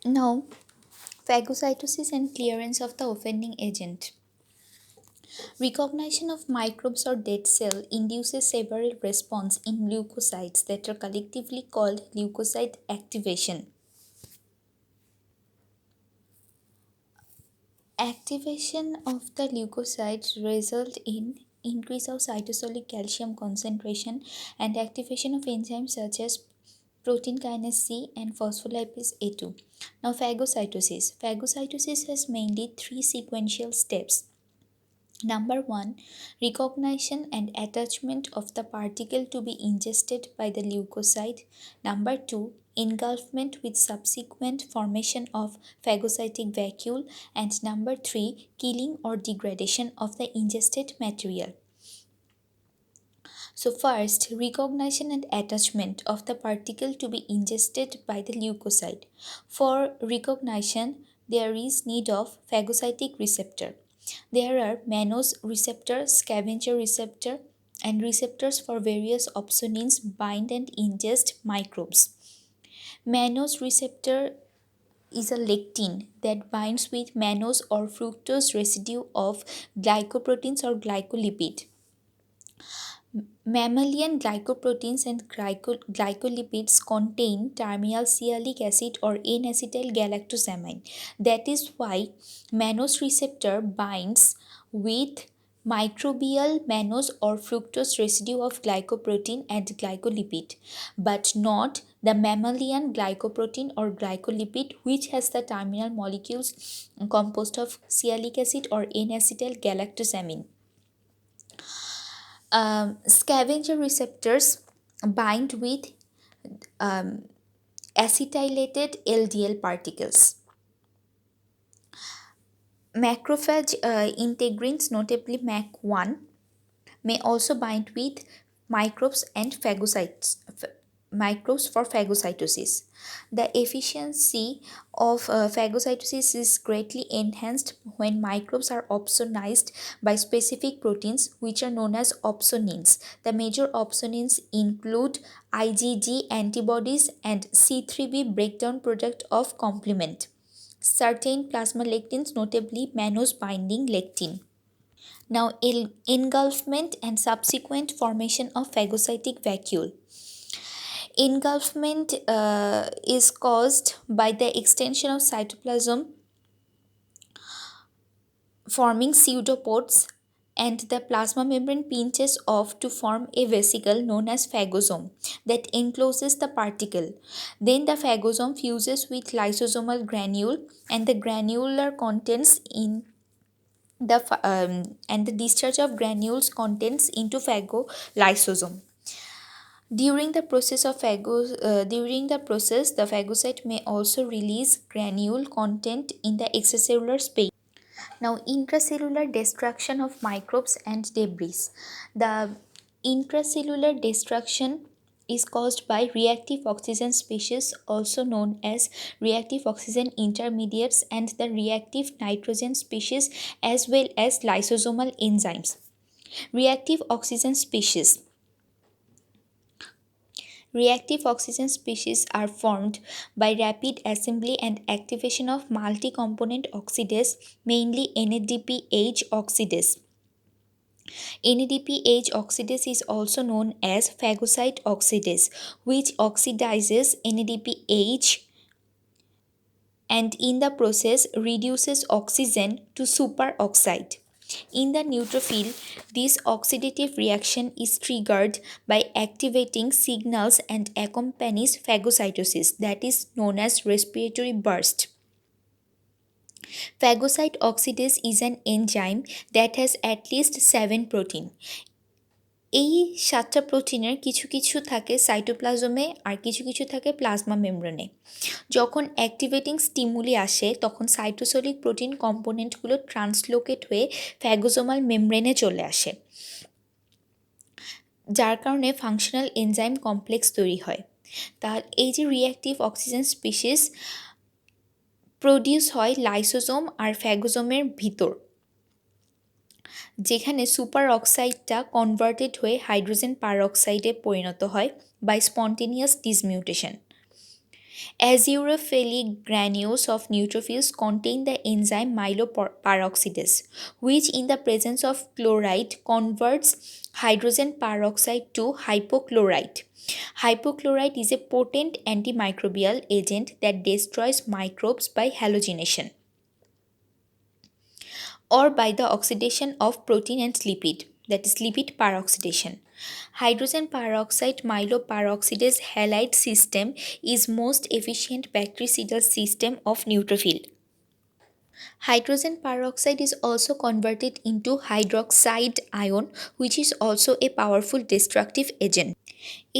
Now, phagocytosis and clearance of the offending agent. Recognition of microbes or dead cell induces several responses in leukocytes that are collectively called leukocyte activation. Activation of the leukocytes result in increase of cytosolic calcium concentration and activation of enzymes such as protein kinase C and phospholipase A2. Now phagocytosis. Phagocytosis has mainly three sequential steps. Number one, recognition and attachment of the particle to be ingested by the leukocyte. Number two, engulfment with subsequent formation of phagocytic vacuole. And number three, killing or degradation of the ingested material. So, first, recognition and attachment of the particle to be ingested by the leukocyte. For recognition, there is need of phagocytic receptor. There are mannose receptor, scavenger receptor, and receptors for various opsonins bind and ingest microbes. Mannose receptor is a lectin that binds with mannose or fructose residue of glycoproteins or glycolipid. Mammalian glycoproteins and glycolipids contain terminal sialic acid or N-acetyl galactosamine. That is why mannose receptor binds with microbial mannose or fructose residue of glycoprotein and glycolipid, but not the mammalian glycoprotein or glycolipid, which has the terminal molecules composed of sialic acid or N-acetyl galactosamine. Scavenger receptors bind with um, acetylated LDL particles. Macrophage integrins, notably MAC1, may also bind with microbes and microbes for phagocytosis. The efficiency of phagocytosis is greatly enhanced when microbes are opsonized by specific proteins which are known as opsonins. The major opsonins include IgG antibodies and C3b breakdown product of complement. Certain plasma lectins, notably mannose binding lectin. Now, engulfment and subsequent formation of phagocytic vacuole. Engulfment is caused by the extension of cytoplasm forming pseudopods, and the plasma membrane pinches off to form a vesicle known as phagosome that encloses the particle. Then the phagosome fuses with lysosomal granule, and the granular contents in and the discharge of granules contents into phagolysosome. During the process, the phagocyte may also release granule content in the extracellular space. Now, intracellular destruction of microbes and debris. The intracellular destruction is caused by reactive oxygen species, also known as reactive oxygen intermediates, and the reactive nitrogen species, as well as lysosomal enzymes. Reactive oxygen species. Reactive oxygen species are formed by rapid assembly and activation of multi-component oxidase, mainly NADPH oxidase. NADPH oxidase is also known as phagocyte oxidase, which oxidizes NADPH and in the process reduces oxygen to superoxide. In the neutrophil, this oxidative reaction is triggered by activating signals and accompanies phagocytosis, that is known as respiratory burst. Phagocyte oxidase is an enzyme that has at least 7 protein. এই 7টা প্রোটিনের কিছু কিছু থাকে সাইটোপ্লাজমে আর কিছু কিছু থাকে plasma মেমব্রেনে। যখন অ্যাক্টিভেটিং স্টিমুলি আসে তখন সাইটোসলিক প্রোটিন কম্পোনেন্টগুলো ট্রান্সলোকেট হয়ে ফ্যাগোজোমাল মেমব্রেনে চলে আসে, যার কারণে ফাংশনাল এনজাইম কমপ্লেক্স তৈরি হয়। তাহলে এই যে রিঅ্যাক্টিভ অক্সিজেন স্পিসিস প্রডিউস হয় লাইসোজোম আর ফ্যাগোজোমের ভিতর, যেখানে সুপার অক্সাইডটা কনভার্টেড হয়ে হাইড্রোজেন পারঅক্সাইডে পরিণত হয় by spontaneous dismutation. Azurophilic granules of neutrophils contain the enzyme myeloperoxidase, which in the presence of chloride converts hydrogen peroxide to hypochlorite. Hypochlorite is a potent antimicrobial agent that destroys microbes by halogenation or by the oxidation of protein and lipid, that is lipid peroxidation. Hydrogen peroxide myeloperoxidase halide system is most efficient bactericidal system of neutrophil. Hydrogen peroxide is also converted into hydroxide ion, which is also a powerful destructive agent.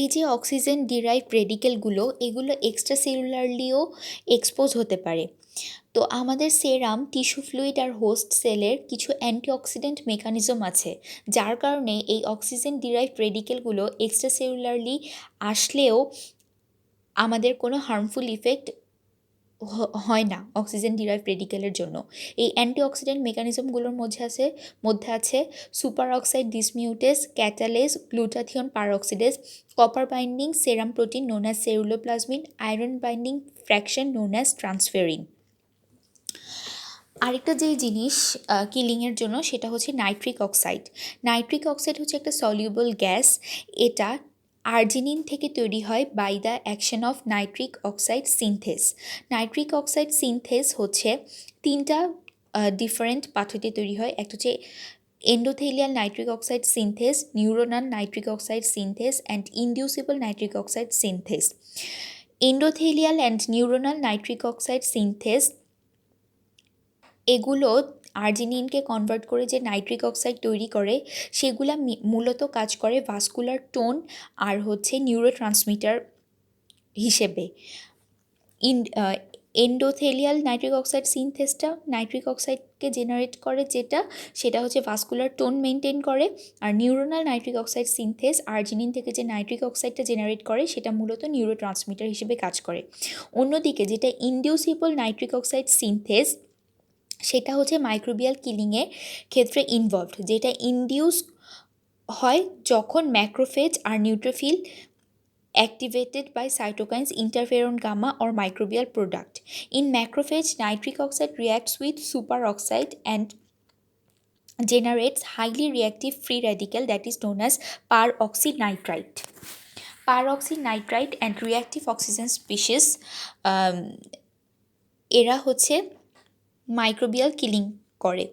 এই যে oxygen derived রেডিকেলগুলো এগুলো extra সেলুলারলিও expose হতে পারে। তো আমাদের সেরাম tissue fluid আর host সেলের কিছু antioxidant mechanism আছে, যার কারণে এই অক্সিজেন ডিরাইভড রেডিকেলগুলো এক্সট্রা সেলুলারলি আসলেও আমাদের কোনো হার্মফুল ইফেক্ট হয় না অক্সিজেন ডিরাইভড রেডিকেলের জন্য। এই অ্যান্টিঅক্সিডেন্ট মেকানিজমগুলোর মধ্যে আছে super oxide dismutase, catalase, glutathione peroxidase, copper binding serum protein known as ceruloplasmin, iron binding fraction known as transferrin. আরেকটা যেই জিনিস কিলিংয়ের জন্য সেটা হচ্ছে নাইট্রিক অক্সাইড। নাইট্রিক অক্সাইড হচ্ছে একটা সলিউবল গ্যাস। এটা আর্জিনিন থেকে তৈরি হয় by the action of nitric oxide synthase. Nitric oxide synthase হচ্ছে তিনটা ডিফারেন্ট পাথওয়েতে তৈরি হয়। একটা হচ্ছে endothelial nitric oxide synthase, neuronal nitric oxide synthase and inducible nitric oxide synthase. Endothelial and neuronal nitric oxide synthase এগুলো আর্জিনিনকে কনভার্ট করে যে নাইট্রিক অক্সাইড তৈরি করে সেগুলা মূলত কাজ করে ভাস্কুলার টোন আর হচ্ছে নিউরোট্রান্সমিটার হিসেবে। এন্ডোথেলিয়াল নাইট্রিক অক্সাইড সিনথেসটা নাইট্রিক অক্সাইডকে জেনারেট করে সেটা হচ্ছে ভাস্কুলার টোন মেনটেন করে। আর neuronal nitric oxide synthase arginine থেকে যে নাইট্রিক অক্সাইডটা জেনারেট করে সেটা মূলত নিউরোট্রান্সমিটার হিসেবে কাজ করে। অন্যদিকে যেটা ইনডিউসিবল নাইট্রিক অক্সাইড সিনথেস সেটা হচ্ছে মাইক্রোবিয়াল কিলিংয়ের ক্ষেত্রে ইনভলভড, যেটা ইনডিউস হয় যখন ম্যাক্রোফেজ আর neutrophil activated by cytokines interferon gamma or microbial product. In macrophage, nitric oxide reacts with superoxide and generates highly reactive free radical that is known as peroxynitrite. Peroxynitrite and reactive oxygen species এরা হচ্ছে microbial killing করে।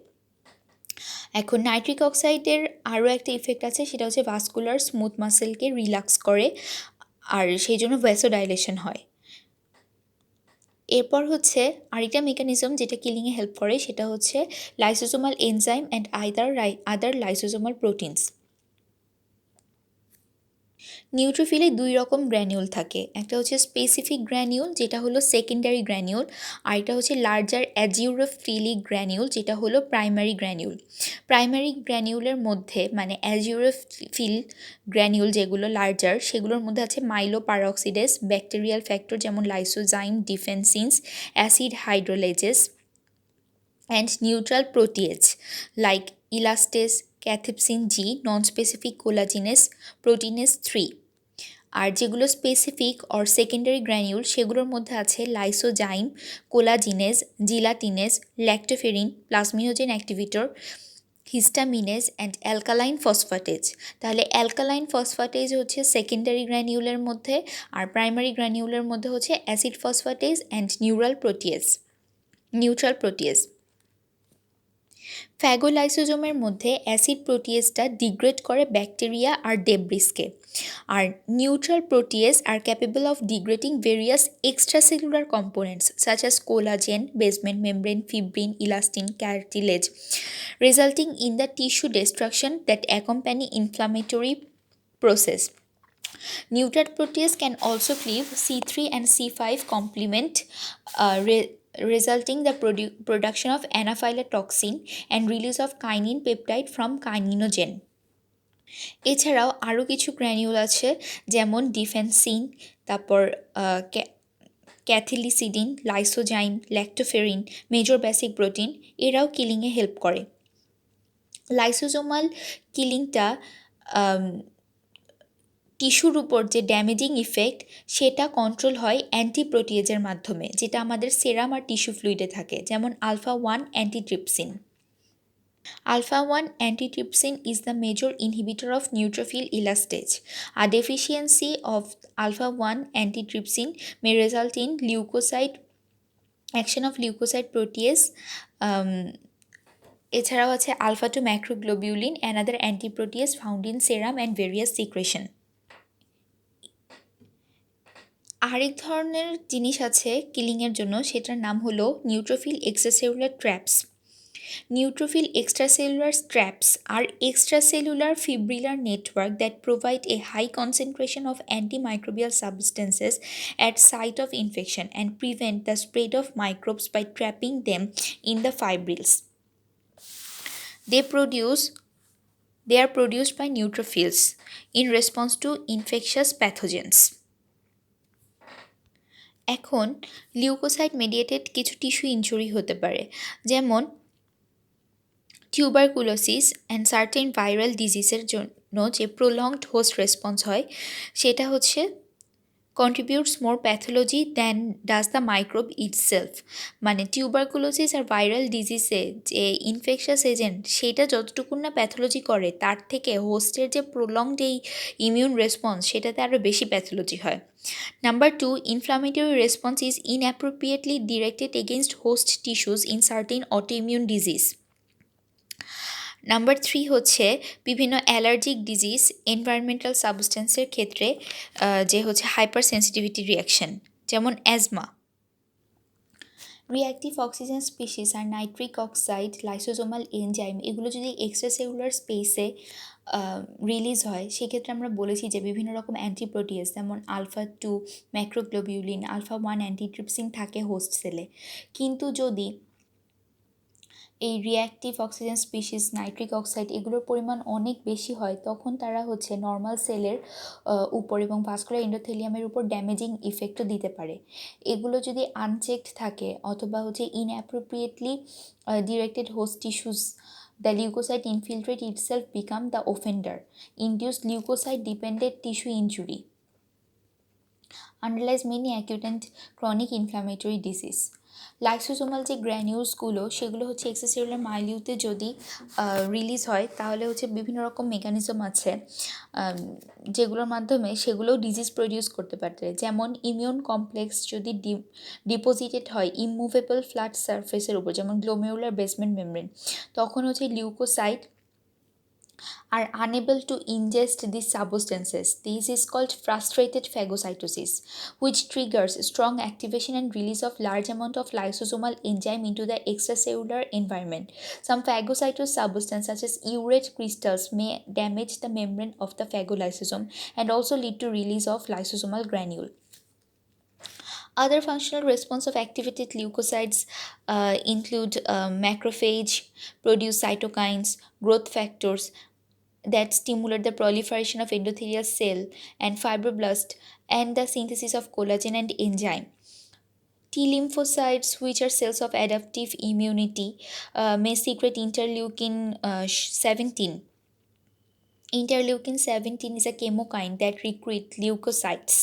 এখন nitric অক্সাইডের আরও একটা effect আছে, সেটা হচ্ছে ভাস্কুলার স্মুথ মাসেলকে রিল্যাক্স করে আর সেই জন্য ভ্যাসোডাইলেশন হয়। এরপর হচ্ছে আরেকটা মেকানিজম যেটা কিলিংয়ে হেল্প করে, সেটা হচ্ছে lysosomal enzyme and other lysosomal proteins. নিউট্রোফিলে দুই রকম গ্র্যানিউল থাকে, একটা হচ্ছে স্পেসিফিক গ্র্যানিউল যেটা হলো সেকেন্ডারি গ্র্যানিউল, আর এটা হচ্ছে লার্জার অ্যাজিউরোফিলিক গ্র্যানিউল যেটা হলো প্রাইমারি গ্র্যানিউল। প্রাইমারি গ্র্যানিউলের মধ্যে মানে অ্যাজিউরোফিল গ্র্যানিউল যেগুলো লার্জার সেগুলোর মধ্যে আছে মাইলোপারঅক্সিডেস, ব্যাকটেরিয়াল ফ্যাক্টর যেমন lysozyme, defensins, acid hydrolases and neutral protease like elastase, cathepsin G, non-specific collagenase, proteinase 3। আর যেগুলো স্পেসিফিক অর সেকেন্ডারি গ্র্যানিউল সেগুলোর মধ্যে আছে lysozyme, collagenase, gelatinase, lactoferrin, plasminogen activator, histaminase and alkaline phosphatase. তাহলে alkaline phosphatase হচ্ছে secondary গ্র্যানিউলের মধ্যে, আর প্রাইমারি গ্র্যানিউলের মধ্যে হচ্ছে acid phosphatase and neutral protease. ফ্যাগোলাইসোজোমের মধ্যে অ্যাসিড প্রোটিয়েজটা ডিগ্রেড করে ব্যাকটেরিয়া আর ডেব্রিসকে, আর নিউট্রাল প্রোটিয়েজ আর capable of degrading various extracellular components such as collagen, basement membrane, fibrin, elastin, cartilage, resulting in the tissue destruction that accompany inflammatory process. Neutral protease can also cleave C3 and C5 complement resulting the production of anaphylatoxin and release of kinin peptide from kininogen. এছাড়াও আরও কিছু granule আছে যেমন defensin, তারপর cathelicidin, lysozyme, lactoferrin, major basic protein, এরাও কিলিংয়ে help করে। Lysosomal কিলিংটা টিস্যুর উপর যে ড্যামেজিং ইফেক্ট সেটা কন্ট্রোল হয় অ্যান্টিপ্রোটিয়েজের মাধ্যমে, যেটা আমাদের সেরাম আর টিস্যু ফ্লুইডে থাকে, যেমন alpha 1 antitrypsin. Alpha 1 antitrypsin is the major inhibitor of neutrophil elastase. A deficiency of alpha 1 antitrypsin may result in leukocyte action of leukocyte protease. এছাড়াও আছে alpha 2 macroglobulin, another antiprotease found in serum and various secretion. আরেক ধরনের জিনিস আছে কিলিংয়ের জন্য, সেটার নাম হলো neutrophil extracellular traps. Neutrophil extracellular traps are extracellular fibrillar network that provide a high concentration of antimicrobial substances at site of infection and prevent the spread of microbes by trapping them in the fibrils. They are produced by neutrophils in response to infectious pathogens. এখন leucocyte mediated কিছু tissue injury হতে পারে, যেমন tuberculosis and certain viral ডিজিজের জন্য যে prolonged host response হয়, সেটা হচ্ছে contributes more pathology than does the microbe itself. মানে টিউবারকুলোসিস আর ভাইরাল ডিজিজে যে ইনফেকশাস এজেন্ট, সেটা যতটুকুন না প্যাথোলজি করে, তার থেকে হোস্টের যে প্রলংড এই ইমিউন রেসপন্স, সেটাতে আরও বেশি প্যাথোলজি হয়। Number 2, inflammatory response is inappropriately directed against host tissues in certain autoimmune disease. Number 3 হচ্ছে বিভিন্ন অ্যালার্জিক ডিজিজ, এনভায়রনমেন্টাল সাবস্টেন্সের ক্ষেত্রে যে হচ্ছে হাইপার সেন্সিটিভিটি রিয়াকশন, যেমন অ্যাজমা। রিঅ্যাক্টিভ অক্সিজেন স্পিসিস আর নাইট্রিক অক্সাইড, লাইসোজোমাল এনজাইম, এগুলো যদি এক্সট্রাসেলুলার স্পেসে রিলিজ হয়, সেক্ষেত্রে আমরা বলেছি যে বিভিন্ন রকম অ্যান্টিপ্রোটিয়েজ, যেমন আলফা 2 ম্যাক্রোগ্লোবিউলিন, আলফা 1 অ্যান্টিট্রিপসিন থাকে হোস্ট সেলে। কিন্তু যদি এই reactive oxygen species, nitric oxide, এগুলোর পরিমাণ অনেক বেশি হয়, তখন তারা হচ্ছে নর্মাল সেলের উপর এবং ভাস্কুলার এন্ডোথেলিয়ামের উপর ড্যামেজিং ইফেক্টও দিতে পারে। এগুলো যদি আনচেকড থাকে অথবা হচ্ছে inappropriately directed host tissues, the leukocyte infiltrate itself become the offender, induce leukocyte dependent tissue injury, underlies many acute and chronic inflammatory disease. Lysosomal যে গ্র্যানিউলসগুলো, সেগুলো হচ্ছে এক্সট্রাসেলুলার মাইলিউতে যদি রিলিজ হয়, তাহলে হচ্ছে বিভিন্ন রকম মেকানিজম আছে যেগুলোর মাধ্যমে সেগুলোও ডিজিজ প্রডিউস করতে পারে, যেমন ইমিউন কমপ্লেক্স যদি ডিপোজিটেড হয় ইমুভেবল ফ্ল্যাট সারফেসের উপর, যেমন গ্লোমেরুলার বেসমেন্ট মেমব্রেন, তখন হচ্ছে leucocyte are unable to ingest these substances. This is called frustrated phagocytosis, which triggers strong activation and release of large amount of lysosomal enzyme into the extracellular environment. Some phagocytous substances such as urate crystals may damage the membrane of the phagolysosome and also lead to release of lysosomal granule. Other functional response of activated leukocytes include macrophage, produce cytokines, growth factors that stimulate the proliferation of endothelial cell and fibroblast and the synthesis of collagen and enzyme. T lymphocytes, which are cells of adaptive immunity, may secrete interleukin 17. Interleukin 17 is a chemokine that recruits leukocytes.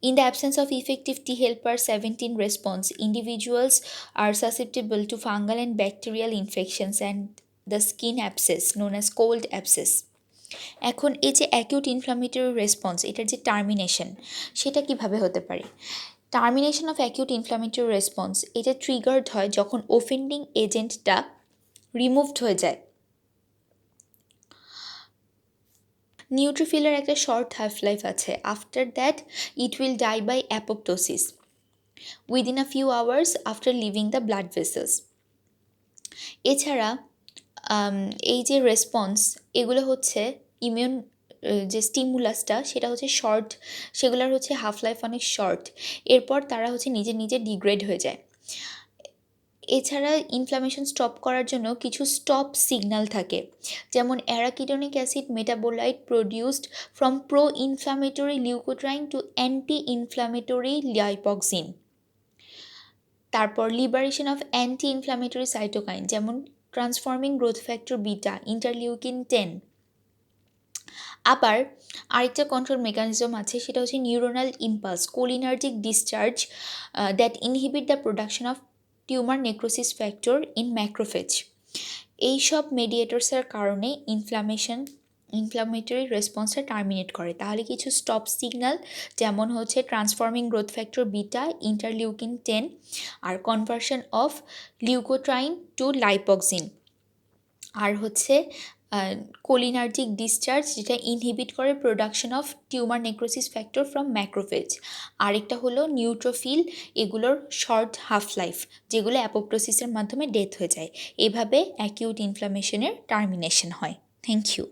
In the absence of effective T helper 17 response, individuals are susceptible to fungal and bacterial infections and the skin abscess known as cold abscess. এখন এই যে acute inflammatory response, এটার যে termination, সেটা কিভাবে হতে পারে? Termination of acute inflammatory response, এটা ট্রিগার্ড হয় যখন ওফেন্ডিং এজেন্টটা রিমুভড হয়ে যায়। নিউট্রোফিলের একটা শর্ট হাফ লাইফ আছে, after that it will die by apoptosis within a few hours after leaving the blood vessels. এছাড়া এই যে রেসপন্স, এগুলো হচ্ছে ইমিউন যে স্টিমুলাসটা, সেটা হচ্ছে শর্ট, সেগুলোর হচ্ছে হাফ লাইফ অনেক শর্ট, এরপর তারা হচ্ছে নিজে নিজে ডিগ্রেড হয়ে যায়। এছাড়া ইনফ্লামেশন স্টপ করার জন্য কিছু স্টপ সিগন্যাল থাকে, যেমন arachidonic acid metabolite produced from pro inflammatory leukotriene to anti inflammatory lipoxin. তারপর liberation of anti inflammatory cytokine, যেমন transforming growth factor beta, interleukin 10, আবার আরেকটা কন্ট্রোল মেকানিজম আছে, সেটা হচ্ছে neuronal impulse, cholinergic discharge that inhibit the production of tumour necrosis factor in macrophage. এইসব মেডিয়েটার্সের কারণে ইনফ্লামেটরি রেসপন্সটা টার্মিনেট করে। তাহলে কিছু স্টপ সিগন্যাল যেমন হচ্ছে transforming growth factor beta, interleukin 10, আর conversion of leukotriene to lipoxin, আর হচ্ছে কোলিনার্জিক ডিসচার্জ যেটা ইনহিবিট করে production of tumour necrosis factor from macrophage. আরেকটা হলো নিউট্রোফিল, এগুলোর শর্ট হাফ লাইফ, যেগুলো অ্যাপোপ্টোসিসের মাধ্যমে ডেথ হয়ে যায়। এভাবে অ্যাকিউট ইনফ্লামেশনের টার্মিনেশন হয়। Thank you.